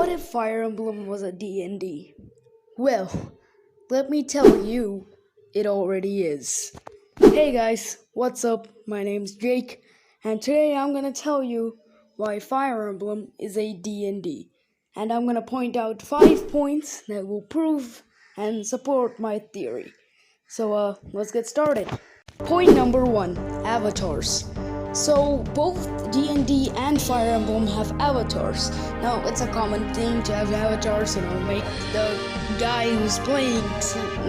What if Fire Emblem was a DND? Well, let me tell you, it already is. Hey guys, what's up? My name's Jake, and today I'm gonna tell you why Fire Emblem is a DND. And I'm gonna point out 5 points that will prove and support my theory. So let's get started. Point number 1, avatars. So both D&D and Fire Emblem have avatars. Now it's a common thing to have avatars, make the guy who's playing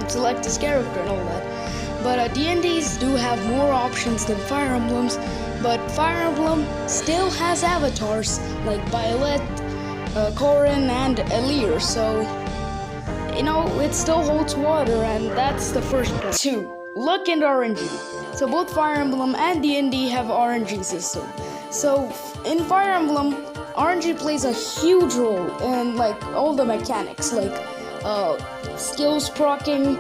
select his character and all that. But D&Ds do have more options than Fire Emblems, but Fire Emblem still has avatars like Violet, Corrin, and Elir, so it still holds water, and that's the first point. 2. Luck and RNG. So both Fire Emblem and D&D have RNG system. So in Fire Emblem, RNG plays a huge role in all the mechanics, skills proccing,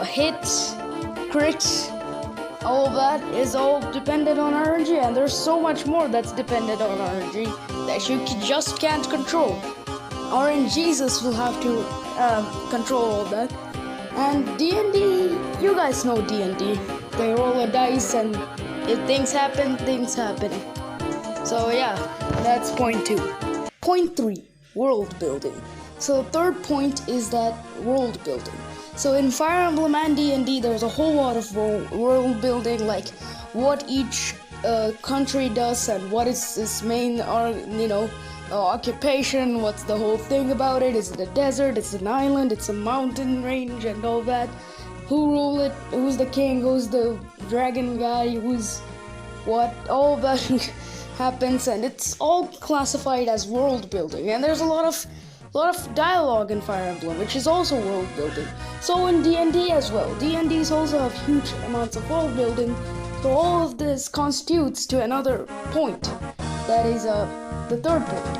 hits, crits. All of that is all dependent on RNG, and there's so much more that's dependent on RNG that you just can't control. rngesus will have to control all that. And D&D, you guys know D&D. They roll a dice, and if things happen, things happen. So yeah, that's point 2. Point 3, world building. So the third point is that world building. So in Fire Emblem and D&D, there's a whole lot of world building, like what each country does and what is its main, occupation, what's the whole thing about it, is it a desert, it's an island, it's a mountain range, and all that, who rule it, who's the king, who's the dragon guy, who's what, all that happens, and it's all classified as world building. And there's a lot of dialogue in Fire Emblem, which is also world building. So in D&D as well, D&Ds also have huge amounts of world building, so all of this constitutes to another point, that is the third point.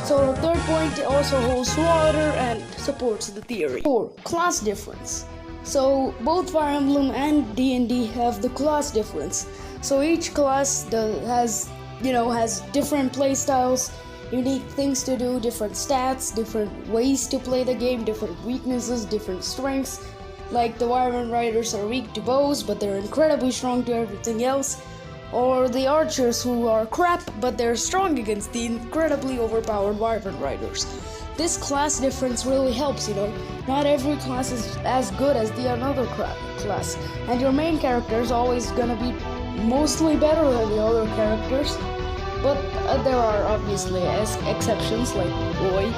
So the third point also holds water and supports the theory. 4. Class difference. So both Fire Emblem and D&D have the class difference. So each class has different playstyles, unique things to do, different stats, different ways to play the game, different weaknesses, different strengths. Like the Wyvern Riders are weak to bows, but they're incredibly strong to everything else. Or the archers, who are crap, but they're strong against the incredibly overpowered Wyvern Riders. This class difference really helps, Not every class is as good as the another class. And your main character is always gonna be mostly better than the other characters. But there are obviously exceptions, like Roy.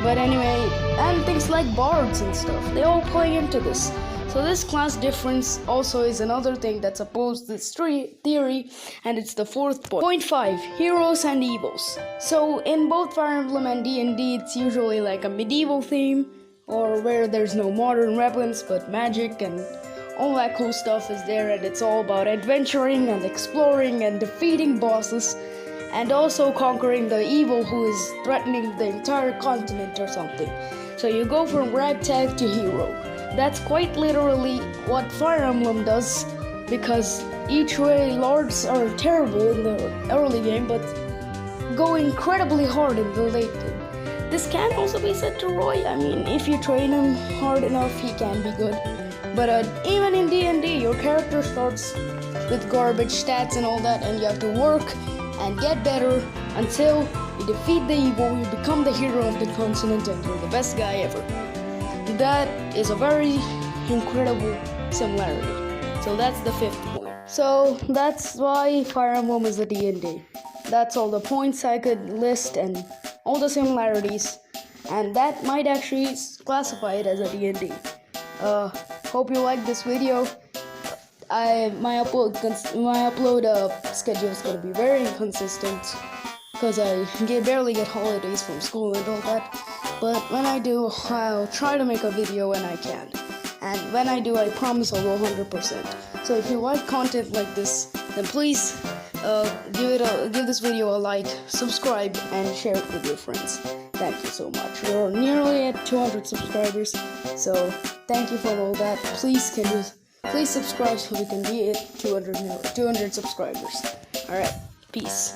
But anyway, and things like bards and stuff, they all play into this. So this class difference also is another thing that supports this theory, and it's the 4th point. Point 5, heroes and evils. So in both Fire Emblem and D&D, it's usually like a medieval theme, or where there's no modern weapons, but magic and all that cool stuff is there, and it's all about adventuring and exploring and defeating bosses, and also conquering the evil who is threatening the entire continent or something. So you go from ragtag to hero. That's quite literally what Fire Emblem does, because each way lords are terrible in the early game, but go incredibly hard in the late game. This can also be said to Roy. If you train him hard enough, he can be good. But even in D&D, your character starts with garbage stats and all that, and you have to work and get better until you defeat the evil, you become the hero of the continent, and you're the best guy ever. That is a very incredible similarity. So that's the 5th point. So that's why Fire Emblem is a D&D. That's all the points I could list and all the similarities, and that might actually classify it as a D&D. Hope you like this video. My upload schedule is gonna be very inconsistent because I barely get holidays from school and all that. But when I do, I'll try to make a video when I can. And when I do, I promise I'll go 100%. So if you like content like this, then please give this video a like, subscribe, and share it with your friends. Thank you so much. We're nearly at 200 subscribers, so thank you for all that. Please subscribe so we can be at 200 subscribers. Alright, peace.